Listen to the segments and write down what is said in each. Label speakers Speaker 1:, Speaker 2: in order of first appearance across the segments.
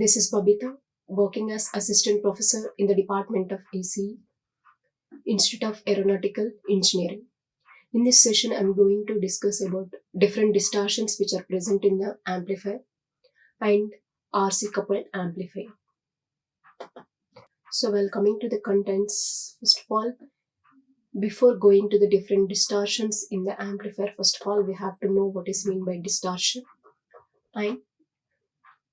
Speaker 1: This is Babitha, working as Assistant Professor in the Department of AC, Institute of Aeronautical Engineering. In this session, I'm going to discuss about different distortions which are present in the amplifier and RC coupled amplifier. So while coming to the contents, first of all, before going to the different distortions in the amplifier, first of all, we have to know what is meant by distortion and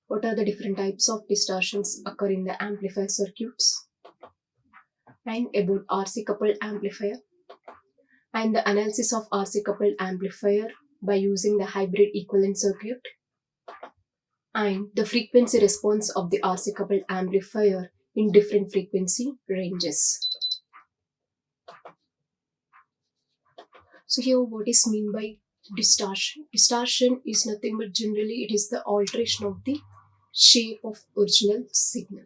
Speaker 1: what are the different types of distortions occur in the amplifier circuits, and about RC coupled amplifier and the analysis of RC coupled amplifier by using the hybrid equivalent circuit, and the frequency response of the RC coupled amplifier in different frequency ranges. So here what is meant by distortion? Distortion is nothing but generally it is the alteration of the shape of original signal.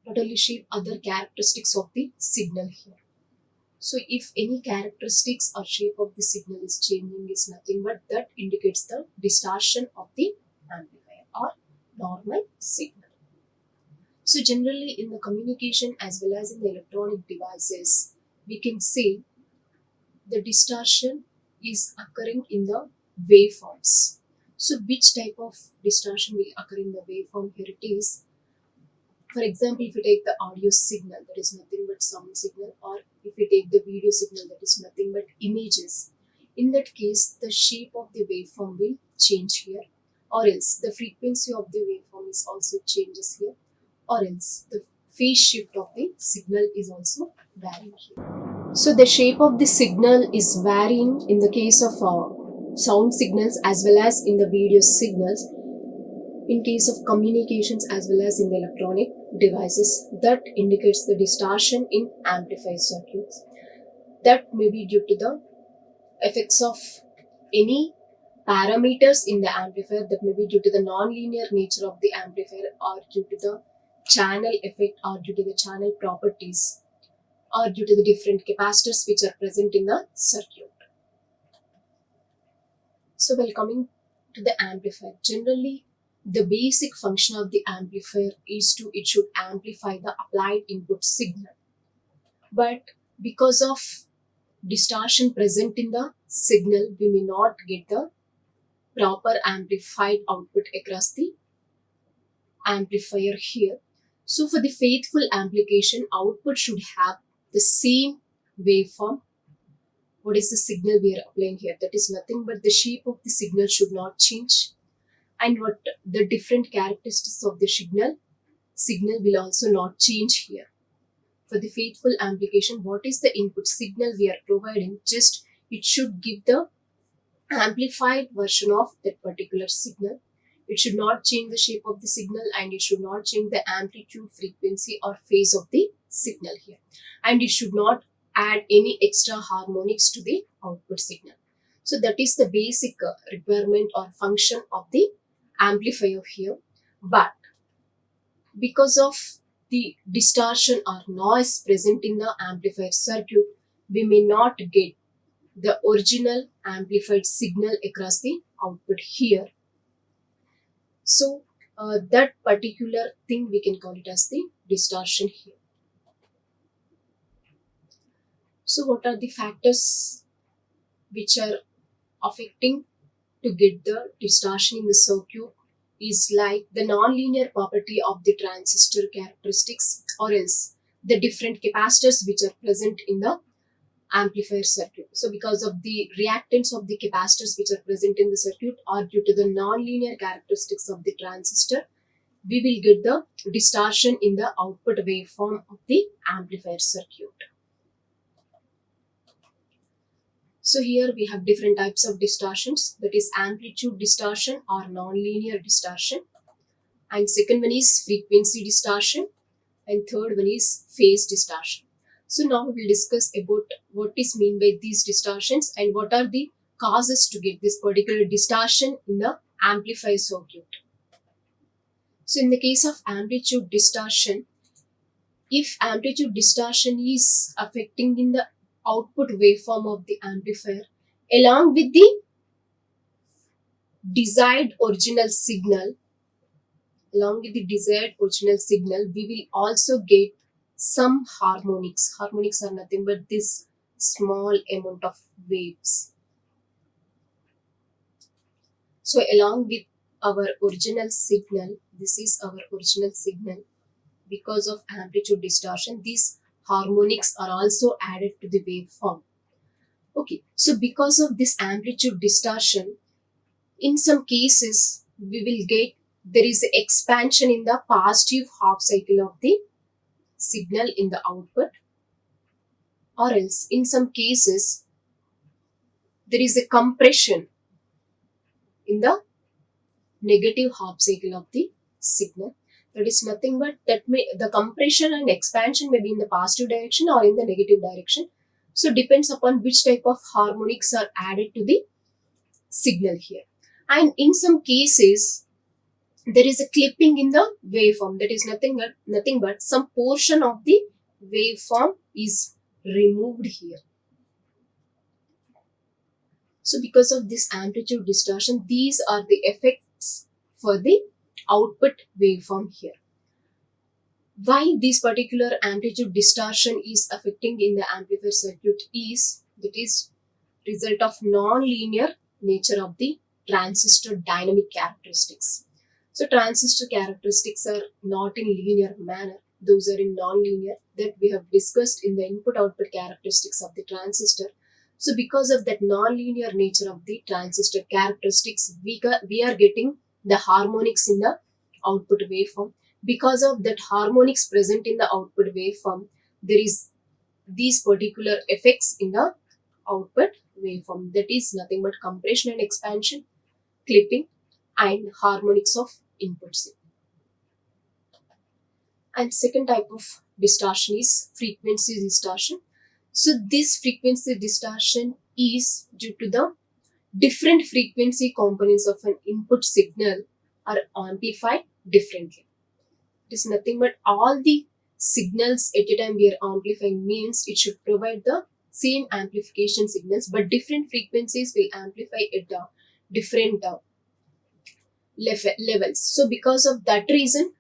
Speaker 1: Not only shape, other characteristics of the signal here. So if any characteristics or shape of the signal is changing, is nothing but that indicates the distortion of the amplifier or normal signal. So generally in the communication as well as in the electronic devices, we can say the distortion is occurring in the waveforms. So which type of distortion will occur in the waveform? Here it is. For example, if you take the audio signal, that is nothing but sound signal, or if you take the video signal, that is nothing but images. In that case, the shape of the waveform will change here, or else the frequency of the waveform is also changes here, or else the phase shift of the signal is also varying here. So the shape of the signal is varying in the case of sound signals as well as in the video signals. In case of communications as well as in the electronic devices, that indicates the distortion in amplifier circuits. That may be due to the effects of any parameters in the amplifier, that may be due to the non-linear nature of the amplifier, or due to the channel effect, or due to the channel properties, or due to the different capacitors which are present in the circuit. So while coming to the amplifier, generally the basic function of the amplifier is it should amplify the applied input signal. But because of distortion present in the signal, we may not get the proper amplified output across the amplifier here. So for the faithful amplification, output should have the same waveform. What is the signal we are applying here? That is nothing but the shape of the signal should not change. And what the different characteristics of the signal will also not change here. For the faithful amplification, what is the input signal we are providing? Just it should give the amplified version of that particular signal. It should not change the shape of the signal, and it should not change the amplitude, frequency or phase of the signal here. And it should not add any extra harmonics to the output signal. So that is the basic requirement or function of the amplifier here. But because of the distortion or noise present in the amplifier circuit, we may not get the original amplified signal across the output here. So that particular thing we can call it as the distortion here. So what are the factors which are affecting to get the distortion in the circuit? Is like the non-linear property of the transistor characteristics, or else the different capacitors which are present in the amplifier circuit. So because of the reactance of the capacitors which are present in the circuit, or due to the non-linear characteristics of the transistor, we will get the distortion in the output waveform of the amplifier circuit. So here we have different types of distortions, that is amplitude distortion or non-linear distortion, and second one is frequency distortion, and third one is phase distortion. So now we will discuss about what is meant by these distortions and what are the causes to get this particular distortion in the amplifier circuit. So in the case of amplitude distortion, if amplitude distortion is affecting in the output waveform of the amplifier along with the desired original signal, along with the desired original signal, we will also get some harmonics. Harmonics are nothing but this small amount of waves. So along with our original signal, this is our original signal. Because of amplitude distortion, these harmonics are also added to the waveform. Okay, so because of this amplitude distortion, in some cases we will get there is an expansion in the positive half cycle of the signal in the output, or else in some cases there is a compression in the negative half cycle of the signal. That is nothing but the compression and expansion may be in the positive direction or in the negative direction. So depends upon which type of harmonics are added to the signal here. And in some cases there is a clipping in the waveform. That is nothing but some portion of the waveform is removed here. So because of this amplitude distortion, these are the effects for the output waveform here. Why this particular amplitude distortion is affecting in the amplifier circuit is that is result of non-linear nature of the transistor dynamic characteristics. So transistor characteristics are not in linear manner, those are in non-linear, that we have discussed in the input-output characteristics of the transistor. So because of that non-linear nature of the transistor characteristics, we are getting the harmonics in the output waveform. Because of that harmonics present in the output waveform, there is these particular effects in the output waveform. That is nothing but compression and expansion, clipping, and harmonics of input signal. And second type of distortion is frequency distortion. So this frequency distortion is due to the different frequency components of an input signal are amplified differently. It is nothing but all the signals at a time we are amplifying means it should provide the same amplification signals, but different frequencies will amplify at the different levels. So because of that reason,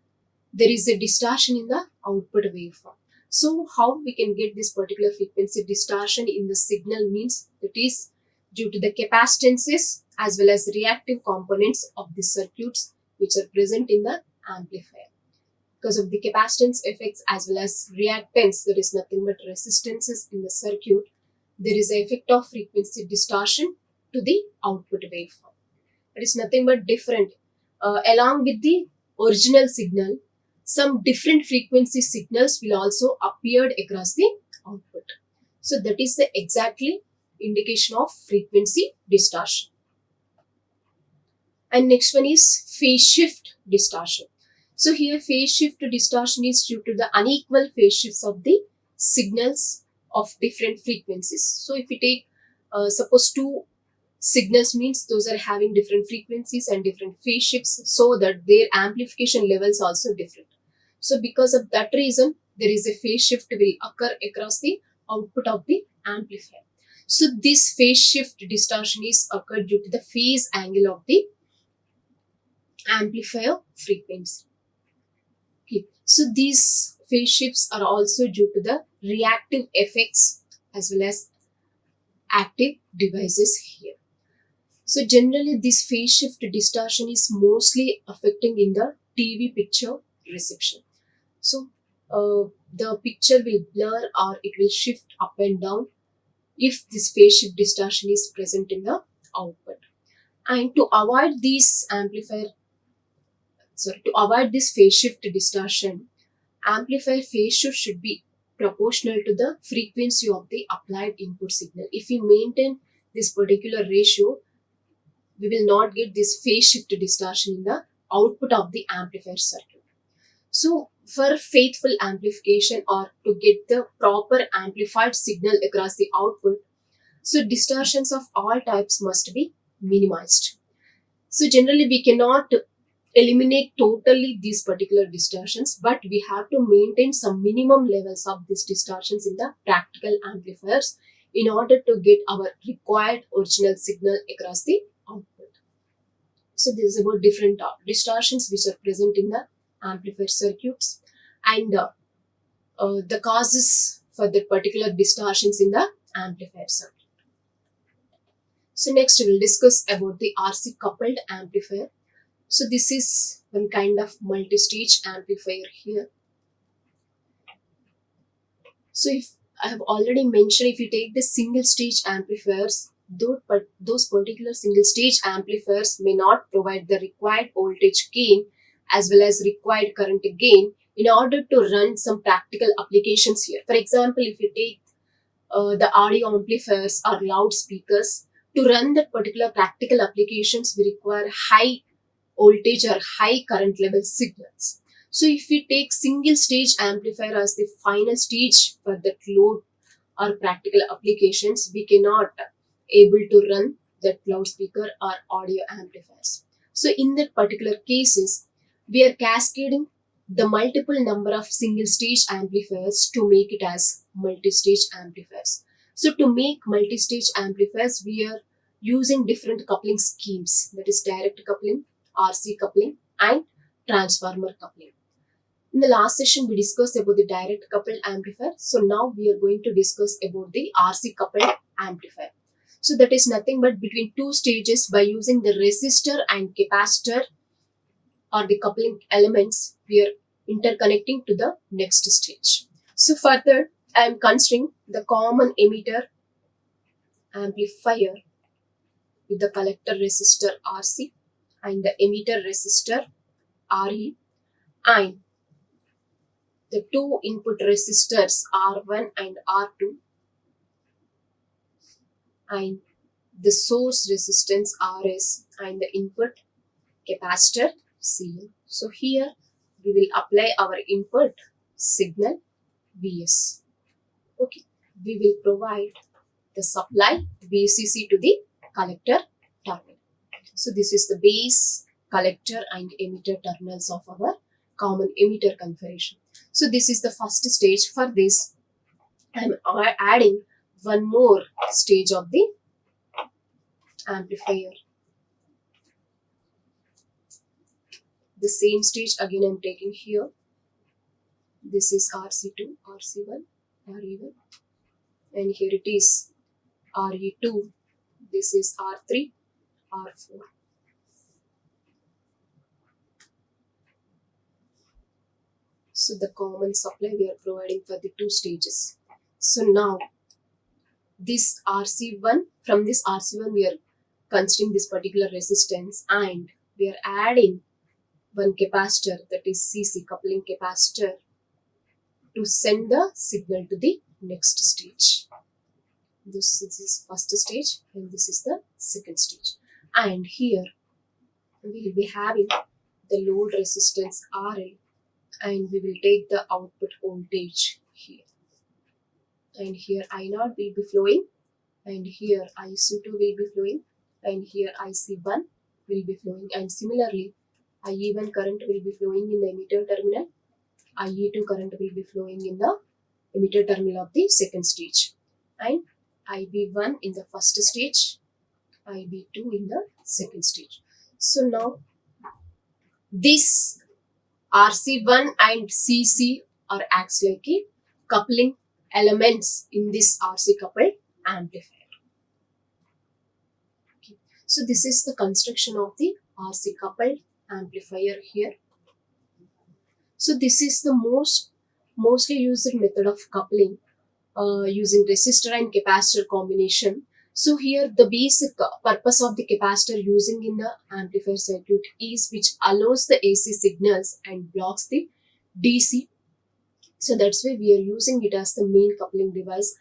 Speaker 1: there is a distortion in the output waveform. So how we can get this particular frequency distortion in the signal means that is due to the capacitances as well as reactive components of the circuits which are present in the amplifier. Because of the capacitance effects as well as reactance, there is nothing but resistances in the circuit, there is an effect of frequency distortion to the output waveform. It is nothing but different. Along with the original signal, some different frequency signals will also appear across the output. So that is the exactly indication of frequency distortion. And next one is phase shift distortion. So here phase shift distortion is due to the unequal phase shifts of the signals of different frequencies. So if we take suppose two signals means those are having different frequencies and different phase shifts, so that their amplification levels also different. So because of that reason, there is a phase shift will occur across the output of the amplifier. So this phase shift distortion is occurred due to the phase angle of the amplifier frequency. Okay. So these phase shifts are also due to the reactive effects as well as active devices here. So generally this phase shift distortion is mostly affecting in the TV picture reception. So the picture will blur or it will shift up and down if this phase shift distortion is present in the output. And to avoid this phase shift distortion, amplifier phase shift should be proportional to the frequency of the applied input signal. If we maintain this particular ratio, we will not get this phase shift distortion in the output of the amplifier circuit. So for faithful amplification or to get the proper amplified signal across the output, so distortions of all types must be minimized. So generally we cannot eliminate totally these particular distortions, but we have to maintain some minimum levels of these distortions in the practical amplifiers in order to get our required original signal across the output. So this is about different distortions which are present in the amplifier circuits, and the causes for the particular distortions in the amplifier circuit. So next we will discuss about the RC coupled amplifier. So this is one kind of multi-stage amplifier here. So if I have already mentioned, if you take the single stage amplifiers, those particular single stage amplifiers may not provide the required voltage gain as well as required current gain in order to run some practical applications here. For example, if you take the audio amplifiers or loudspeakers, to run that particular practical applications, we require high voltage or high current level signals. So if we take single stage amplifier as the final stage for that load or practical applications, we cannot able to run that loudspeaker or audio amplifiers. So in that particular cases, we are cascading the multiple number of single stage amplifiers to make it as multi-stage amplifiers. So to make multi-stage amplifiers, we are using different coupling schemes, that is direct coupling, RC coupling and transformer coupling. In the last session, we discussed about the direct coupled amplifier. So now we are going to discuss about the RC coupled amplifier. So that is nothing but between two stages by using the resistor and capacitor or the coupling elements, we are interconnecting to the next stage. So further, I am considering the common emitter amplifier with the collector resistor RC and the emitter resistor RE and the two input resistors R1 and R2 and the source resistance RS and the input capacitor CL. So here we will apply our input signal Vs. Okay, we will provide the supply VCC to the collector terminal. So this is the base, collector and emitter terminals of our common emitter configuration. So this is the first stage. For this, I am adding one more stage of the amplifier. The same stage again I am taking here. This is RC2, RC1, RE1 and here it is RE2. This is R3, R4. So the common supply we are providing for the two stages. So now this RC1, from this RC1 we are considering this particular resistance and we are adding one capacitor, that is CC, coupling capacitor, to send the signal to the next stage. This is first stage and this is the second stage. And here we will be having the load resistance RL and we will take the output voltage here. And here I0 will be flowing and here IC2 will be flowing and here IC1 will be flowing, and similarly IE1 current will be flowing in the emitter terminal, IE2 current will be flowing in the emitter terminal of the second stage, and IB1 in the first stage, IB2 in the second stage. So now this RC1 and CC are acts like a coupling elements in this RC coupled amplifier. Okay. So this is the construction of the RC coupled amplifier here. So this is the mostly used method of coupling using resistor and capacitor combination. So here the basic purpose of the capacitor using in the amplifier circuit is which allows the AC signals and blocks the DC. So that's why we are using it as the main coupling device,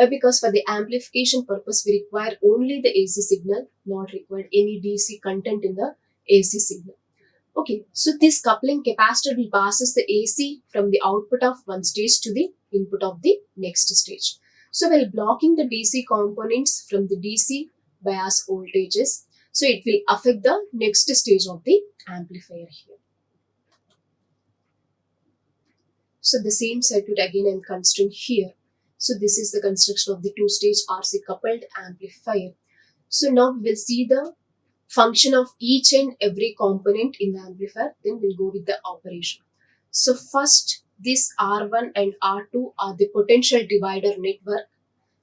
Speaker 1: because for the amplification purpose we require only the AC signal, not required any DC content in the AC signal. Okay, so this coupling capacitor will passes the AC from the output of one stage to the input of the next stage. So while blocking the DC components from the DC bias voltages, so it will affect the next stage of the amplifier here. So the same circuit again I am considering here. So this is the construction of the two-stage RC coupled amplifier. So now we will see the function of each and every component in the amplifier, then we'll go with the operation. So first, this R1 and R2 are the potential divider network.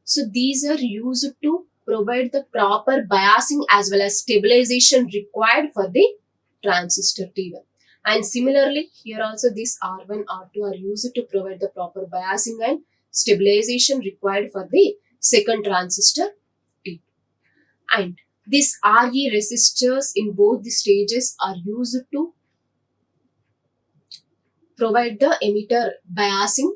Speaker 1: So these are used to provide the proper biasing as well as stabilization required for the transistor T1. And similarly, here also this R1, R2 are used to provide the proper biasing and stabilization required for the second transistor T2. And these RE resistors in both the stages are used to provide the emitter biasing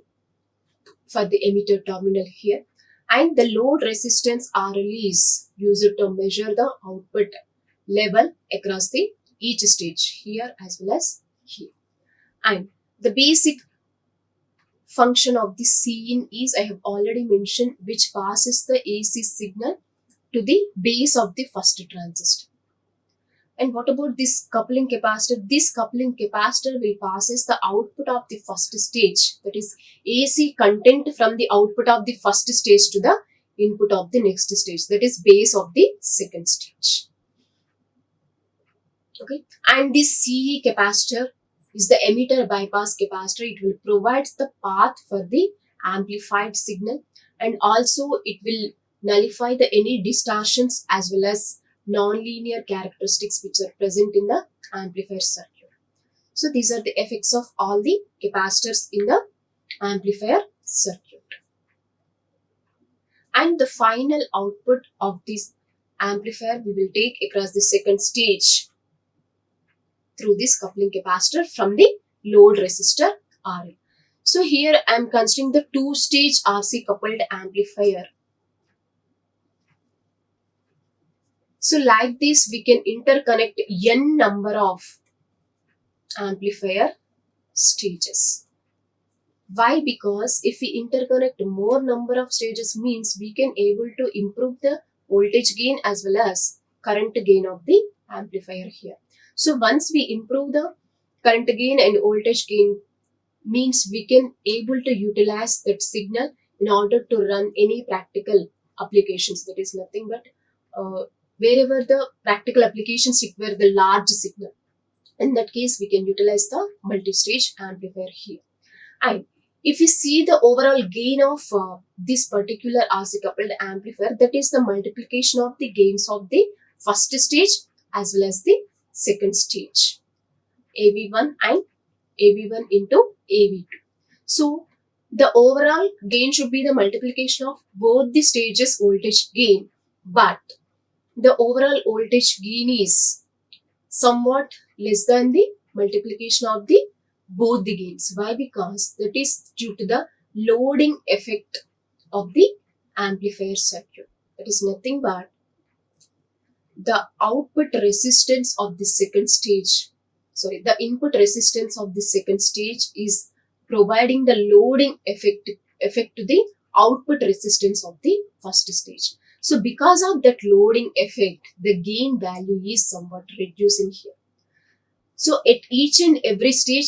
Speaker 1: for the emitter terminal here. And the load resistance RL is used to measure the output level across the each stage here as well as here. And the basic function of the Cin is, I have already mentioned, which passes the AC signal to the base of the first transistor. And what about this coupling capacitor? This coupling capacitor will passes the output of the first stage, that is AC content from the output of the first stage to the input of the next stage, that is base of the second stage. Okay, and this CE capacitor is the emitter bypass capacitor. It will provide the path for the amplified signal, and also it will nullify the any distortions as well as non-linear characteristics which are present in the amplifier circuit. So these are the effects of all the capacitors in the amplifier circuit. And the final output of this amplifier we will take across the second stage through this coupling capacitor from the load resistor RL. So here I am considering the two-stage RC coupled amplifier. So like this, we can interconnect n number of amplifier stages. Why? Because if we interconnect more number of stages means we can able to improve the voltage gain as well as current gain of the amplifier here. So once we improve the current gain and voltage gain means we can able to utilize that signal in order to run any practical applications. That is nothing but wherever the practical applications require the large signal. In that case, we can utilize the multi-stage amplifier here. And if you see the overall gain of this particular RC coupled amplifier, that is the multiplication of the gains of the first stage as well as the second stage, AV1 and AV1 into AV2. So the overall gain should be the multiplication of both the stages voltage gain, but the overall voltage gain is somewhat less than the multiplication of the both the gains. Why? Because that is due to the loading effect of the amplifier circuit. That is nothing but the output resistance of the second stage, the input resistance of the second stage is providing the loading effect to the output resistance of the first stage. So because of that loading effect, the gain value is somewhat reducing here. So at each and every stage,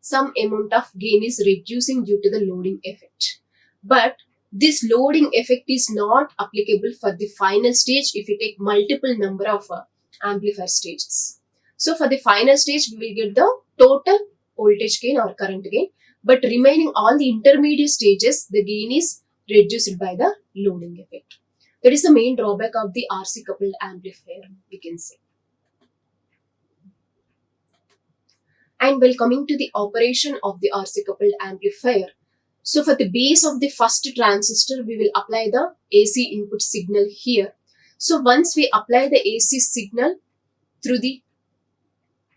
Speaker 1: some amount of gain is reducing due to the loading effect. But this loading effect is not applicable for the final stage if you take multiple number of amplifier stages. So for the final stage, we will get the total voltage gain or current gain, but remaining all the intermediate stages, the gain is reduced by the loading effect. That is the main drawback of the RC coupled amplifier, we can say. And while coming to the operation of the RC coupled amplifier, so for the base of the first transistor, we will apply the AC input signal here. So once we apply the AC signal through the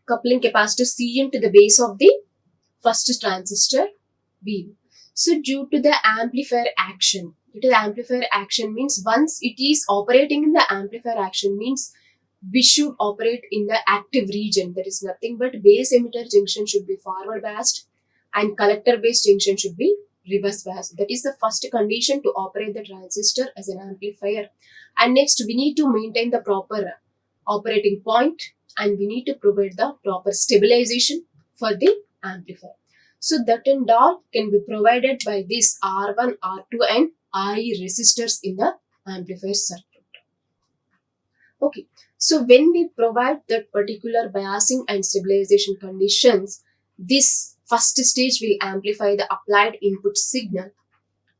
Speaker 1: coupling capacitor Cin to the base of the first transistor B. So due to the amplifier action, means once it is operating in the amplifier action means we should operate in the active region. That is nothing but base emitter junction should be forward biased and collector base junction should be reverse biased. That is the first condition to operate the transistor as an amplifier. And next we need to maintain the proper operating point and we need to provide the proper stabilization for the amplifier. So that and all can be provided by this R1, R2 and RE resistors in the amplifier circuit. Okay, so when we provide that particular biasing and stabilization conditions, this first stage will amplify the applied input signal.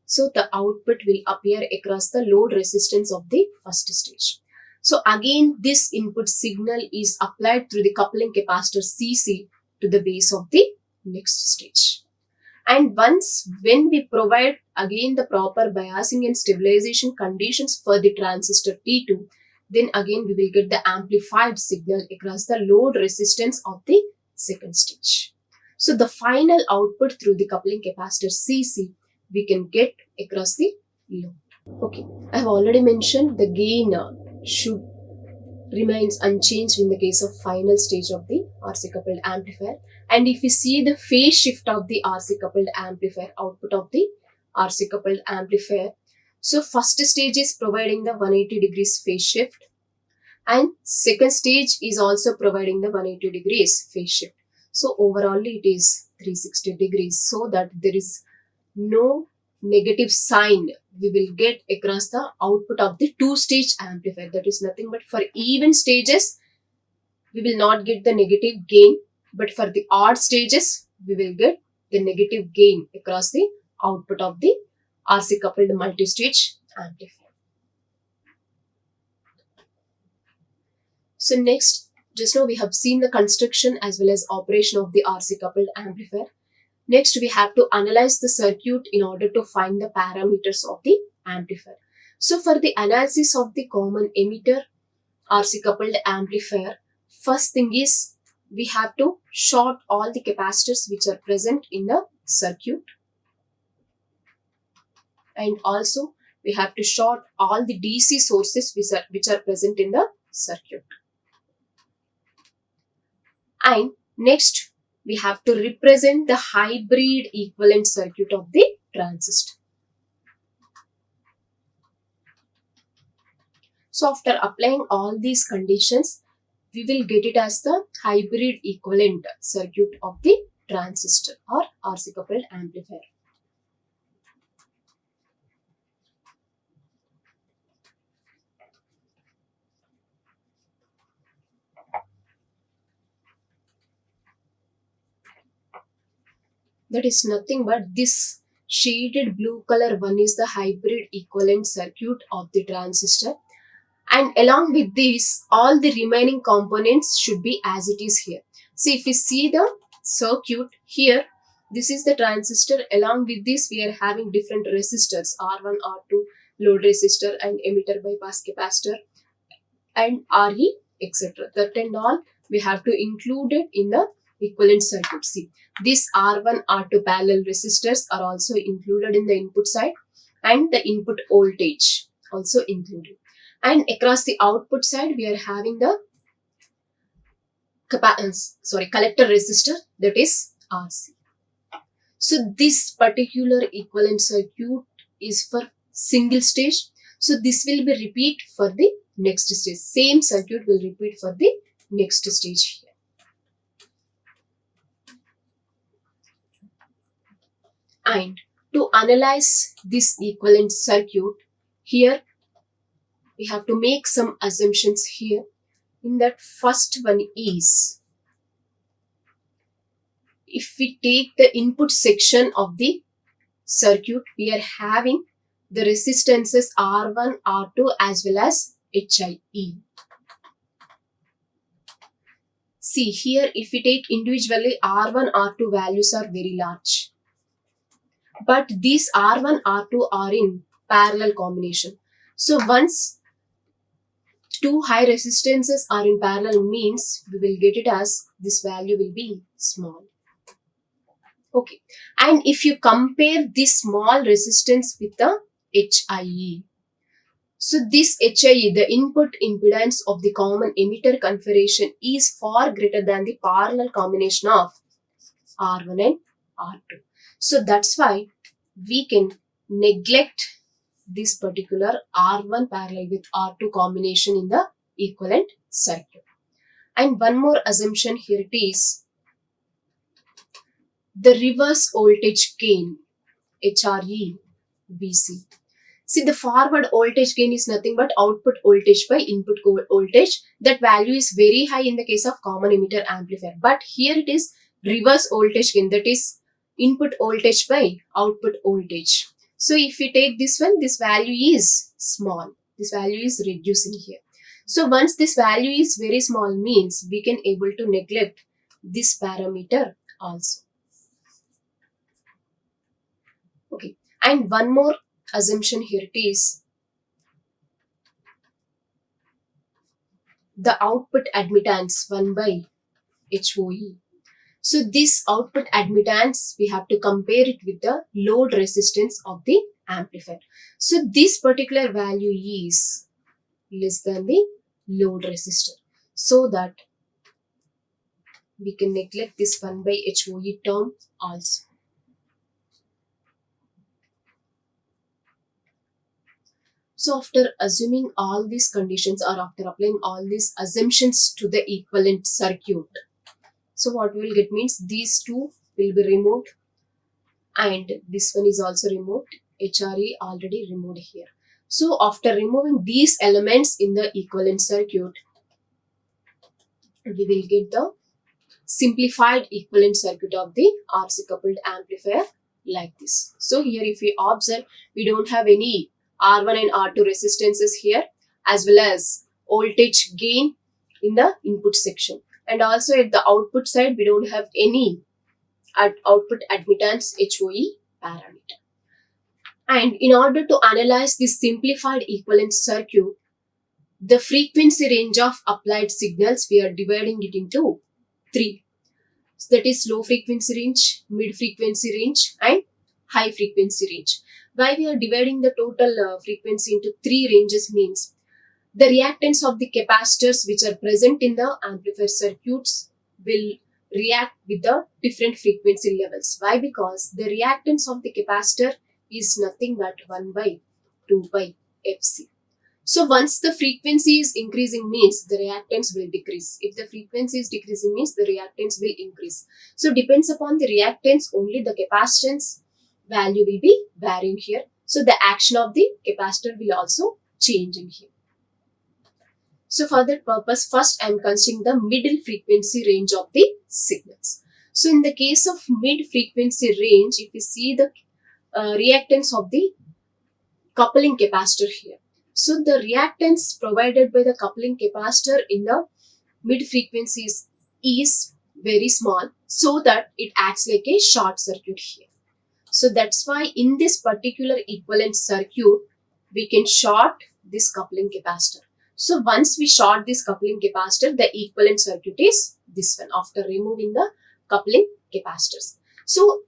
Speaker 1: So the output will appear across the load resistance of the first stage. So again, this input signal is applied through the coupling capacitor CC to the base of the next stage. And when we provide again the proper biasing and stabilization conditions for the transistor T2, then again we will get the amplified signal across the load resistance of the second stage. So the final output through the coupling capacitor CC we can get across the load. Okay, I have already mentioned the gain should remains unchanged in the case of final stage of the RC coupled amplifier. And if you see the phase shift of the RC coupled amplifier, output of the RC coupled amplifier, so first stage is providing the 180 degrees phase shift, and second stage is also providing the 180 degrees phase shift. So overall it is 360 degrees, so that there is no negative sign we will get across the output of the two-stage amplifier. That is nothing but for even stages we will not get the negative gain, but for the odd stages we will get the negative gain across the output of the RC coupled multi-stage amplifier. So next, just now we have seen the construction as well as operation of the RC coupled amplifier. Next, we have to analyze the circuit in order to find the parameters of the amplifier. So for the analysis of the common emitter RC coupled amplifier, first thing is we have to short all the capacitors which are present in the circuit, and also we have to short all the DC sources which are present in the circuit. And next, we have to represent the hybrid equivalent circuit of the transistor. So after applying all these conditions, we will get it as the hybrid equivalent circuit of the transistor or RC coupled amplifier. That is nothing but this shaded blue color one is the hybrid equivalent circuit of the transistor, and along with this all the remaining components should be as it is here. So if you see the circuit here, this is the transistor. Along with this we are having different resistors, R1, R2, load resistor and emitter bypass capacitor and RE, etc. That and all we have to include it in the equivalent circuit. See, this R1, R2 parallel resistors are also included in the input side, and the input voltage also included. And across the output side, we are having the collector resistor, that is RC. So this particular equivalent circuit is for single stage. So this will be repeat for the next stage. Same circuit will repeat for the next stage here. And to analyze this equivalent circuit, here we have to make some assumptions here. In that, first one is, if we take the input section of the circuit, we are having the resistances R1, R2 as well as HIE. See here, if we take individually, R1, R2 values are very large. But these R1, R2 are in parallel combination. So once two high resistances are in parallel means we will get it as this value will be small. Okay. And if you compare this small resistance with the HIE, so this HIE, the input impedance of the common emitter configuration, is far greater than the parallel combination of R1 and R2. So that's why we can neglect this particular R1 parallel with R2 combination in the equivalent circuit. And one more assumption here, it is the reverse voltage gain, HRE, VC. See, the forward voltage gain is nothing but output voltage by input voltage. That value is very high in the case of common emitter amplifier. But here it is reverse voltage gain, that is input voltage by output voltage. So if we take this one, this value is small. This value is reducing here. So once this value is very small means we can able to neglect this parameter also. Okay. And one more assumption here, it is the output admittance 1 by HOE. So this output admittance, we have to compare it with the load resistance of the amplifier. So this particular value is less than the load resistor, so that we can neglect this 1 by HOE term also. So after assuming all these conditions, or after applying all these assumptions to the equivalent circuit, so what we will get means these two will be removed and this one is also removed. HRE already removed here. So after removing these elements in the equivalent circuit, we will get the simplified equivalent circuit of the RC coupled amplifier like this. So here if we observe, we don't have any R1 and R2 resistances here, as well as voltage gain in the input section. And also at the output side, we don't have any output admittance HOE parameter. And in order to analyze this simplified equivalent circuit, the frequency range of applied signals, we are dividing it into three. So that is low frequency range, mid frequency range and high frequency range. Why we are dividing the total frequency into three ranges means the reactance of the capacitors which are present in the amplifier circuits will react with the different frequency levels. Why? Because the reactance of the capacitor is nothing but 1 by 2 by Fc. So once the frequency is increasing means the reactance will decrease. If the frequency is decreasing means the reactance will increase. So depends upon the reactance, only the capacitance value will be varying here. So the action of the capacitor will also change in here. So for that purpose, first I am considering the middle frequency range of the signals. So in the case of mid frequency range, if you see the reactance of the coupling capacitor here. So the reactance provided by the coupling capacitor in the mid frequencies is very small, so that it acts like a short circuit here. So that's why in this particular equivalent circuit, we can short this coupling capacitor. So once we short this coupling capacitor, the equivalent circuit is this one after removing the coupling capacitors. So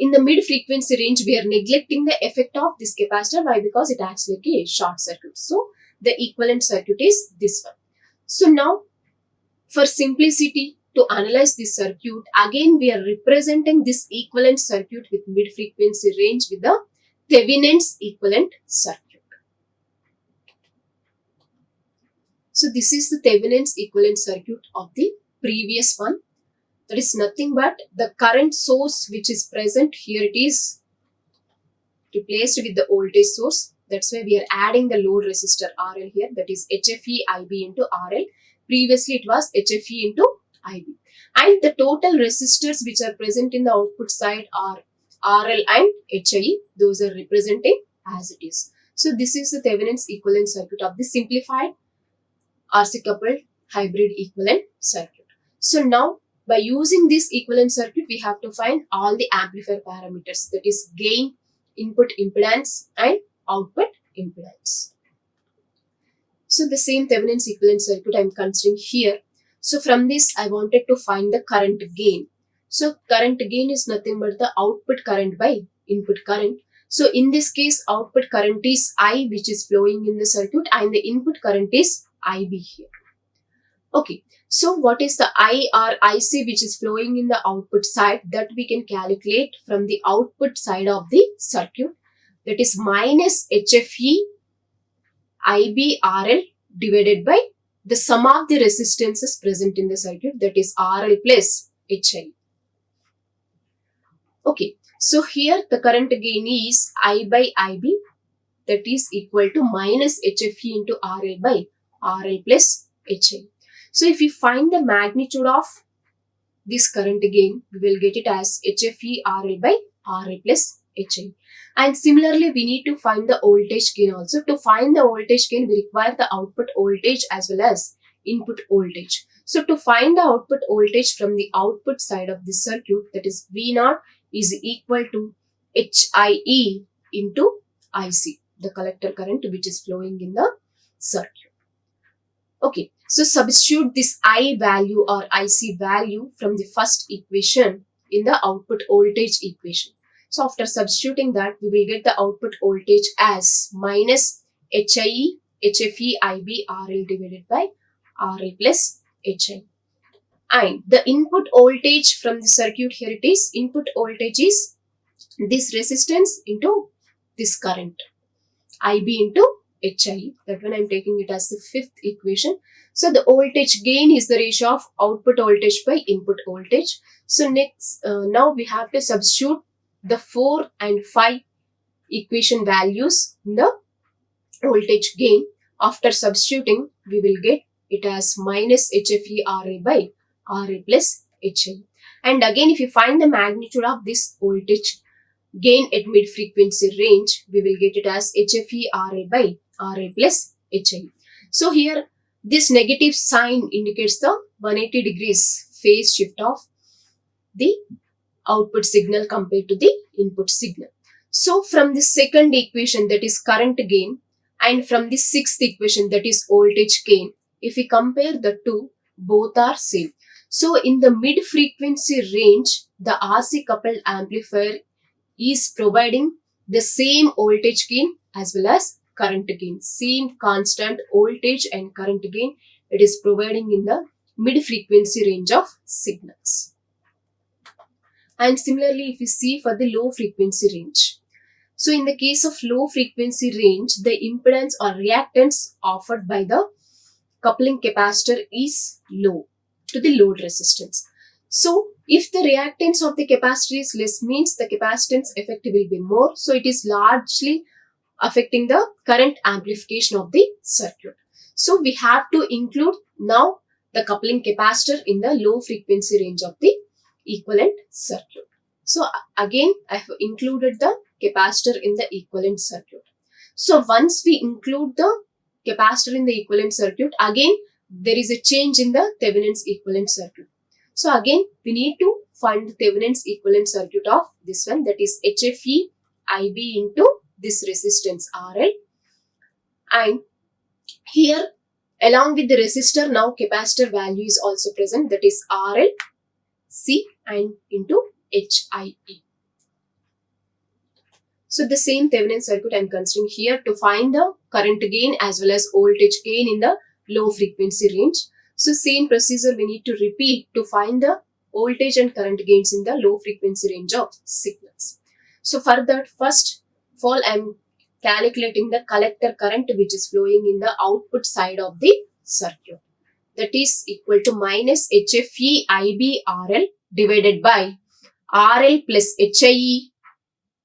Speaker 1: in the mid frequency range, we are neglecting the effect of this capacitor. Why? Because it acts like a short circuit. So the equivalent circuit is this one. So now for simplicity to analyze this circuit, again we are representing this equivalent circuit with mid frequency range with the Thevenin's equivalent circuit. So this is the Thevenin's equivalent circuit of the previous one. That is nothing but the current source which is present here, it is replaced with the voltage source. That's why we are adding the load resistor RL here, that is HFE IB into RL. Previously it was HFE into IB. And the total resistors which are present in the output side are RL and HIE. Those are representing as it is. So this is the Thevenin's equivalent circuit of the simplified RC coupled hybrid equivalent circuit. So now by using this equivalent circuit, we have to find all the amplifier parameters, that is gain, input impedance and output impedance. So the same Thevenin's equivalent circuit I am considering here. So from this I wanted to find the current gain. So current gain is nothing but the output current by input current. So in this case, output current is I, which is flowing in the circuit, and the input current is IB here. Okay, so what is the IRIC which is flowing in the output side, that we can calculate from the output side of the circuit, that is minus HFE IBRL divided by the sum of the resistances present in the circuit, that is RL plus HI. Okay, so here the current gain is I by IB, that is equal to minus HFE into RL by RL plus HI. So if we find the magnitude of this current gain, we will get it as HFE RL by RL plus HI. And similarly, we need to find the voltage gain also. To find the voltage gain, we require the output voltage as well as input voltage. So to find the output voltage from the output side of the circuit, that is V0 is equal to HIE into IC, the collector current which is flowing in the circuit. Okay, so substitute this I value or IC value from the first equation in the output voltage equation. So after substituting that, we will get the output voltage as minus HIE, HFE, IB, RL divided by RL plus HI. And the input voltage from the circuit, here it is, input voltage is this resistance into this current, IB into HI. That one I am taking it as the fifth equation. So the voltage gain is the ratio of output voltage by input voltage. So next, now we have to substitute the 4 and 5 equation values in the voltage gain. After substituting, we will get it as minus HFE RL by RL plus HI. And again, if you find the magnitude of this voltage gain at mid frequency range, we will get it as HFE RL by RL plus HI. So here, this negative sign indicates the 180 degrees phase shift of the output signal compared to the input signal. So from the second equation, that is current gain, and from the sixth equation, that is voltage gain, if we compare the two, both are same. So in the mid frequency range, the RC coupled amplifier is providing the same voltage gain as well as current gain. Same constant voltage and current gain it is providing in the mid frequency range of signals. And similarly, if you see for the low frequency range. So in the case of low frequency range, the impedance or reactance offered by the coupling capacitor is low to the load resistance. So if the reactance of the capacitor is less, means the capacitance effect will be more. So it is largely affecting the current amplification of the circuit. So we have to include now the coupling capacitor in the low frequency range of the equivalent circuit. So again, I have included the capacitor in the equivalent circuit. So once we include the capacitor in the equivalent circuit, again there is a change in the Thevenin's equivalent circuit. So again we need to find the Thevenin's equivalent circuit of this one, that is HFE IB into this resistance RL. And here along with the resistor, now capacitor value is also present, that is RL, C and into HIE. So the same Thevenin circuit I am considering here to find the current gain as well as voltage gain in the low frequency range. So same procedure we need to repeat to find the voltage and current gains in the low frequency range of signals. So for that, first of all I am calculating the collector current which is flowing in the output side of the circuit. That is equal to minus HFE IB RL divided by RL plus HIE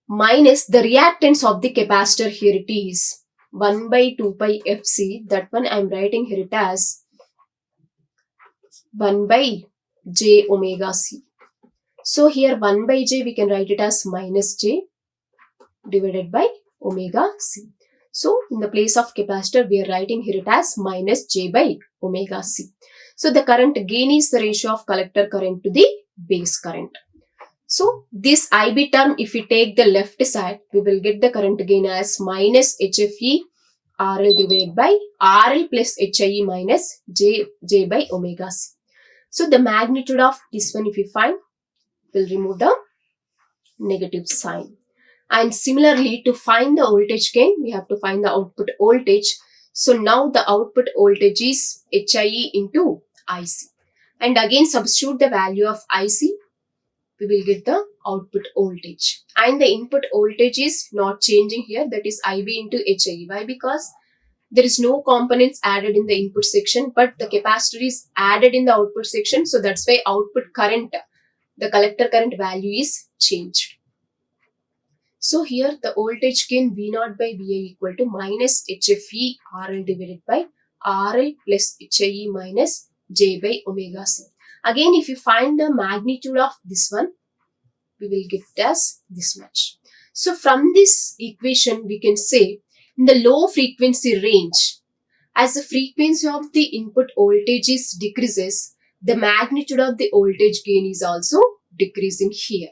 Speaker 1: minus the reactance of the capacitor. Here it is 1 by 2 pi FC. That one I am writing here it as 1 by j omega c. So here 1 by j we can write it as minus j divided by omega c. So in the place of capacitor we are writing here it as minus j by omega c. So the current gain is the ratio of collector current to the base current. So this IB term, if we take the left side, we will get the current gain as minus HFE RL divided by RL plus HIE minus j by omega c. So the magnitude of this one, if we find, we'll remove the negative sign. And similarly, to find the voltage gain, we have to find the output voltage. So now the output voltage is HIE into IC. And again substitute the value of IC, we will get the output voltage. And the input voltage is not changing here, that is IB into HIE. Why? Because there is no components added in the input section, but the capacitor is added in the output section. So that's why output current, the collector current value is changed. So here the voltage gain V0 by VA equal to minus HFE RL divided by RL plus HIE minus J by omega C. Again, if you find the magnitude of this one, we will get it as this much. So from this equation, we can say in the low frequency range, as the frequency of the input voltage decreases, the magnitude of the voltage gain is also decreasing here.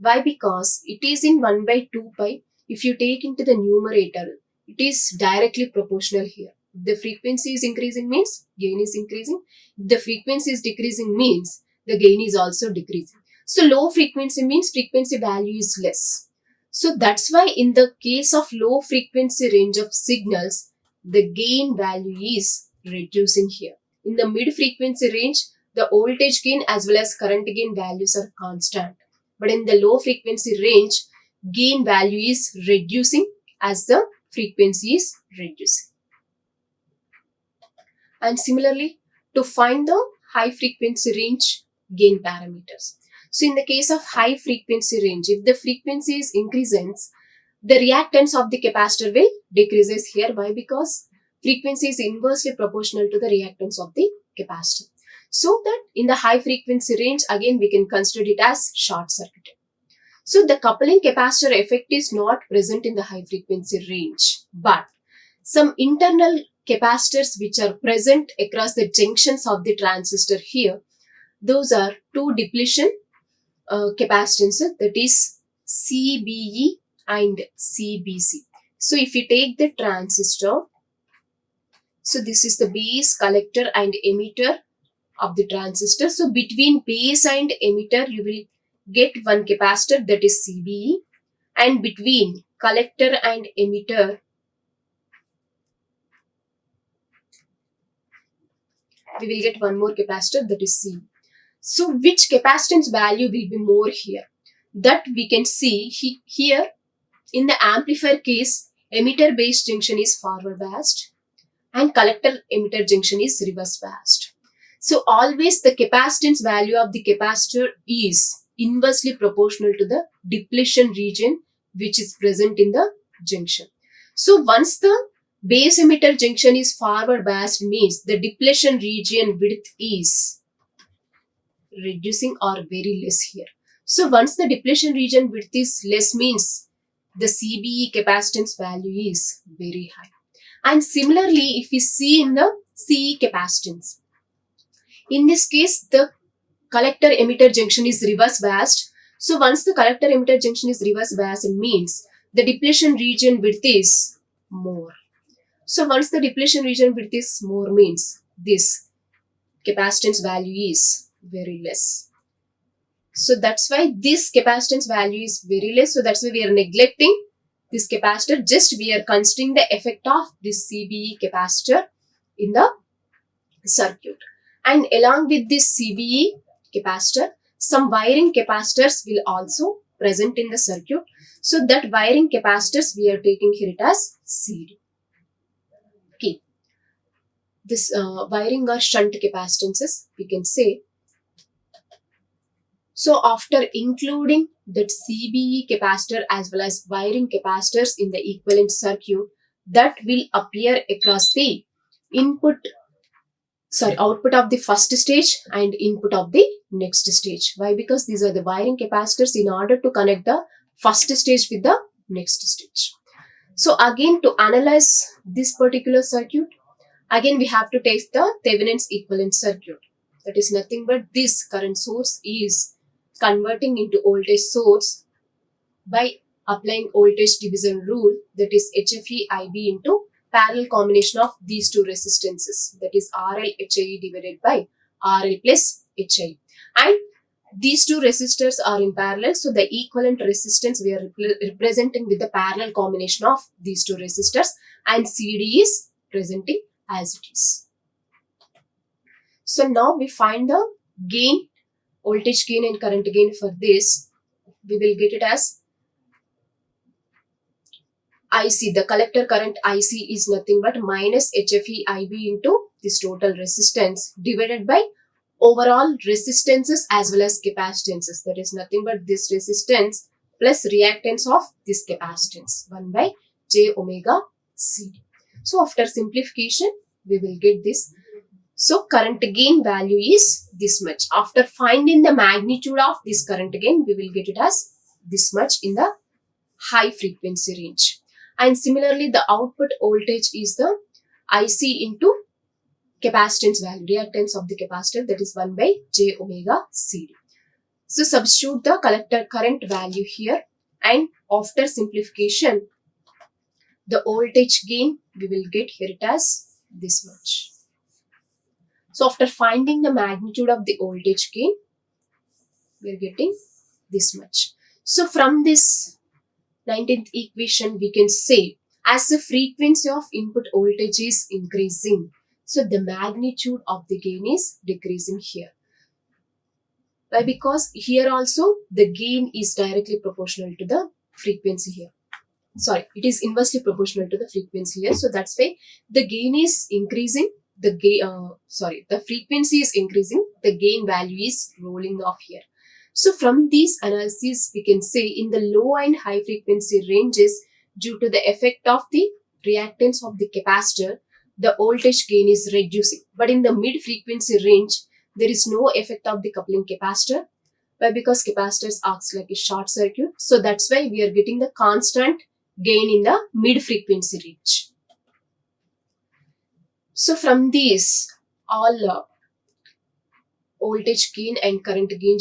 Speaker 1: Why? Because it is in 1 by 2 pi. If you take into the numerator, it is directly proportional here. If the frequency is increasing means gain is increasing. If the frequency is decreasing means the gain is also decreasing. So low frequency means frequency value is less. So that's why in the case of low frequency range of signals, the gain value is reducing here. In the mid frequency range, the voltage gain as well as current gain values are constant. But in the low frequency range, gain value is reducing as the frequency is reducing. And similarly, to find the high frequency range gain parameters. So in the case of high frequency range, if the frequency is increases, the reactance of the capacitor will decreases here. Why? Because frequency is inversely proportional to the reactance of the capacitor. So that in the high frequency range, again we can consider it as short circuited. So the coupling capacitor effect is not present in the high frequency range, but some internal capacitors which are present across the junctions of the transistor here, those are two depletion capacitances, that is CBE and CBC. So if you take the transistor, so this is the base, collector and emitter of the transistor. So between base and emitter, you will get one capacitor, that is CBE, and between collector and emitter, we will get one more capacitor, that is C. So which capacitance value will be more here? That we can see here in the amplifier case, emitter base junction is forward biased and collector emitter junction is reverse biased. So always the capacitance value of the capacitor is inversely proportional to the depletion region which is present in the junction. So once the base emitter junction is forward biased means the depletion region width is reducing or very less here. So once the depletion region width is less means the CBE capacitance value is very high. And similarly, if we see in the CE capacitance, in this case the collector emitter junction is reverse biased. So once the collector emitter junction is reverse biased, it means the depletion region width is more. So once the depletion region width is more means this capacitance value is very less. So that's why this capacitance value is very less. So that's why we are neglecting this capacitor. Just we are considering the effect of this CBE capacitor in the circuit. And along with this CBE capacitor, some wiring capacitors will also present in the circuit. So that wiring capacitors we are taking here it as CD. Okay. This wiring or shunt capacitances we can say. So after including that CBE capacitor as well as wiring capacitors in the equivalent circuit, that will appear across the output of the first stage and input of the next stage. Why? Because these are the wiring capacitors in order to connect the first stage with the next stage. So again, to analyze this particular circuit, again we have to take the Thevenin's equivalent circuit. That is nothing but this current source is converting into voltage source by applying voltage division rule, that is HFE IB into parallel combination of these two resistances, that is RL HIE divided by RL plus HI. And these two resistors are in parallel, so the equivalent resistance we are representing with the parallel combination of these two resistors, and CD is presenting as it is. So now we find the gain, voltage gain and current gain for this. We will get it as IC, the collector current IC is nothing but minus HFE IB into this total resistance divided by overall resistances as well as capacitances. That is nothing but this resistance plus reactance of this capacitance 1 by j omega CD. So after simplification, we will get this. So current gain value is this much. After finding the magnitude of this current gain, we will get it as this much in the high frequency range. And similarly, the output voltage is the IC into capacitance value, reactance of the capacitor, that is 1 by j omega CD. So substitute the collector current value here, and after simplification, the voltage gain we will get here it as this much. So after finding the magnitude of the voltage gain, we are getting this much. So from this 19th equation, we can say as the frequency of input voltage is increasing, so the magnitude of the gain is decreasing here. Why? Because here also the gain is directly proportional to the frequency here. Sorry, it is inversely proportional to the frequency here. So that's why the gain is increasing. The frequency is increasing. The gain value is rolling off here. So from these analyses, we can say in the low and high frequency ranges, due to the effect of the reactance of the capacitor, the voltage gain is reducing. But in the mid frequency range, there is no effect of the coupling capacitor. Why? Because capacitors acts like a short circuit. So that's why we are getting the constant gain in the mid frequency range. So from these all voltage gain and current gain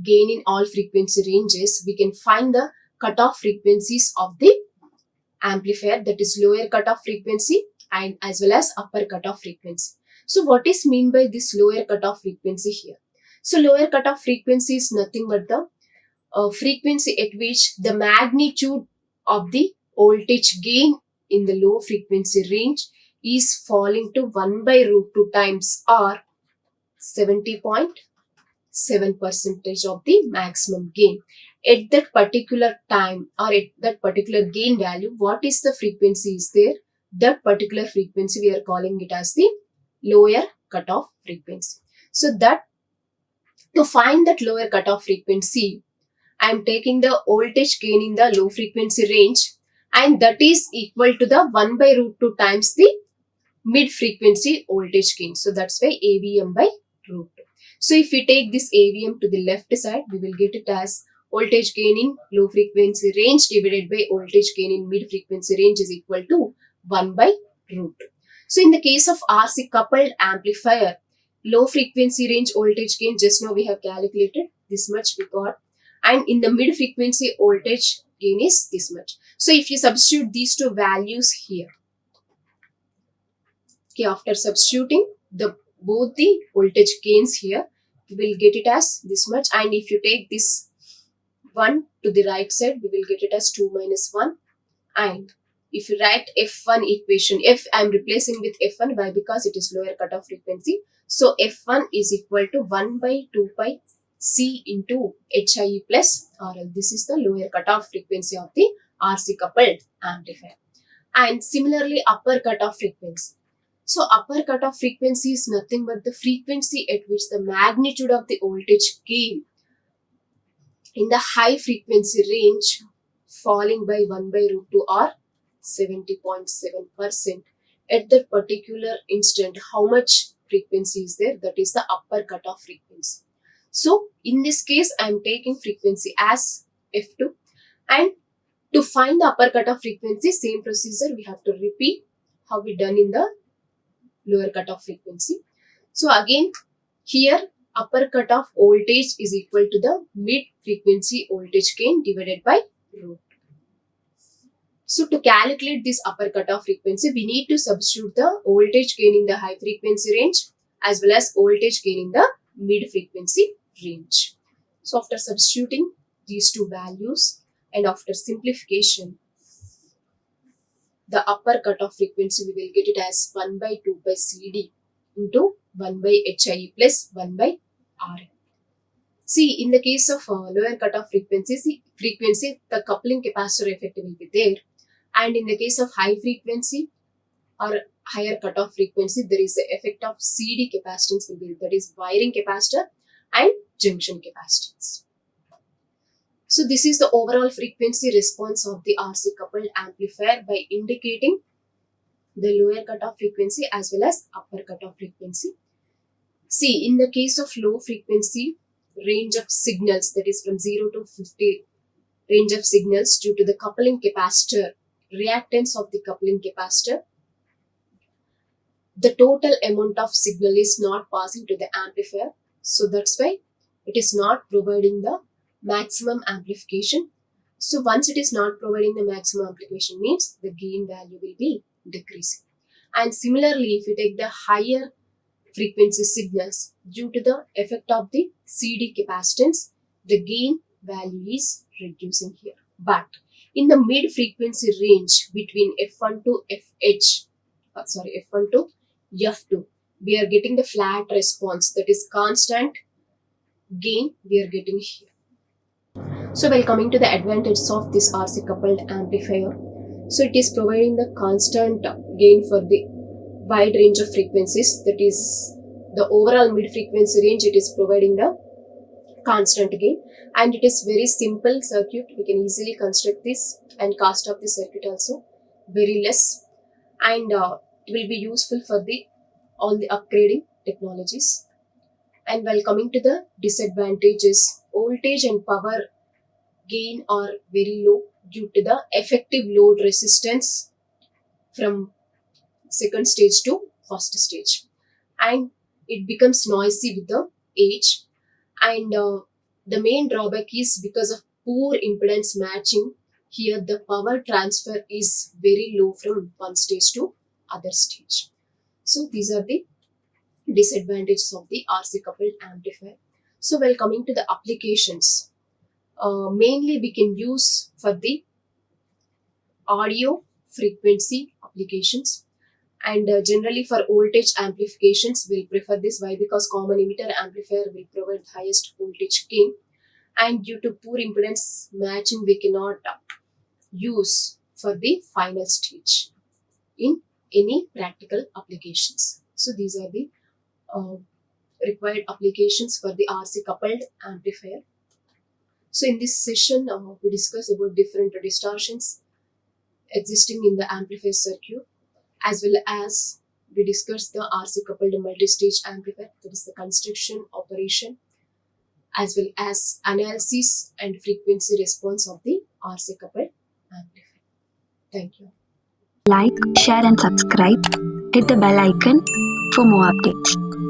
Speaker 1: in all frequency ranges, we can find the cutoff frequencies of the amplifier, that is lower cutoff frequency and as well as upper cutoff frequency. So what is mean by this lower cutoff frequency here? So lower cutoff frequency is nothing but the frequency at which the magnitude of the voltage gain in the low frequency range is falling to 1 by root 2 times or 70.7% of the maximum gain. At that particular time or at that particular gain value, what is the frequency is there? That particular frequency we are calling it as the lower cutoff frequency. So that to find that lower cutoff frequency, I am taking the voltage gain in the low frequency range, and that is equal to the 1 by root 2 times the mid frequency voltage gain. So that's why AVM by root 2. So if we take this AVM to the left side, we will get it as voltage gain in low frequency range divided by voltage gain in mid frequency range is equal to 1 by root 2. So in the case of RC coupled amplifier, low frequency range voltage gain, just now we have calculated this much we got, and in the mid frequency voltage gain is this much. So if you substitute these two values here, okay, after substituting both the voltage gains here, we will get it as this much, and if you take this 1 to the right side, we will get it as 2 minus 1, and if you write F1 equation, I am replacing with F1, why? Because it is lower cutoff frequency. So F1 is equal to 1 by 2 pi C into HIE plus RL. This is the lower cutoff frequency of the RC coupled amplifier. And similarly, upper cutoff frequency. So upper cutoff frequency is nothing but the frequency at which the magnitude of the voltage gain in the high frequency range falling by 1 by root 2 or 70.7%. At that particular instant, how much frequency is there? That is the upper cutoff frequency. So in this case, I am taking frequency as F2, and to find the upper cutoff frequency, same procedure we have to repeat how we done in the lower cutoff frequency. So again, here upper cutoff voltage is equal to the mid frequency voltage gain divided by root. So to calculate this upper cutoff frequency, we need to substitute the voltage gain in the high frequency range as well as voltage gain in the mid frequency range. So after substituting these two values and after simplification, the upper cutoff frequency we will get it as 1 by 2 pi CD into 1 by HIE plus 1 by RL. See, in the case of lower cutoff frequency, the coupling capacitor effect will be there. And in the case of high frequency or higher cutoff frequency, there is the effect of CD capacitance will be, that is wiring capacitor and junction capacitance. So this is the overall frequency response of the RC coupled amplifier by indicating the lower cutoff frequency as well as upper cutoff frequency. See, in the case of low frequency range of signals, that is from 0 to 50 range of signals, due to the coupling capacitor, reactance of the coupling capacitor, the total amount of signal is not passing to the amplifier. So that's why it is not providing the maximum amplification. So once it is not providing the maximum amplification, means the gain value will be decreasing. And similarly, if you take the higher frequency signals, due to the effect of the CD capacitance, the gain value is reducing here. But in the mid frequency range between F1 to F1 to F2, we are getting the flat response, that is constant gain we are getting here. So while coming to the advantages of this RC coupled amplifier, so it is providing the constant gain for the wide range of frequencies, that is the overall mid frequency range, it is providing the constant gain, and it is very simple circuit. We can easily construct this, and cost of the circuit also very less, and it will be useful for the all the upgrading technologies. And while coming to the disadvantages, voltage and power gain are very low due to the effective load resistance from second stage to first stage, and it becomes noisy with the age. And the main drawback is because of poor impedance matching. Here the power transfer is very low from one stage to other stage. So these are the disadvantages of the RC coupled amplifier. So while coming to the applications, mainly we can use for the audio frequency applications, and generally for voltage amplifications we'll prefer this. Why? Because common emitter amplifier will provide highest voltage gain, and due to poor impedance matching we cannot use for the final stage in any practical applications. So these are the required applications for the RC coupled amplifier. So in this session we discuss about different distortions existing in the amplifier circuit, as well as we discuss the RC coupled multi-stage amplifier, that is the construction, operation, as well as analysis and frequency response of the RC coupled amplifier. Thank you.
Speaker 2: Like, share and subscribe. Hit the bell icon for more updates.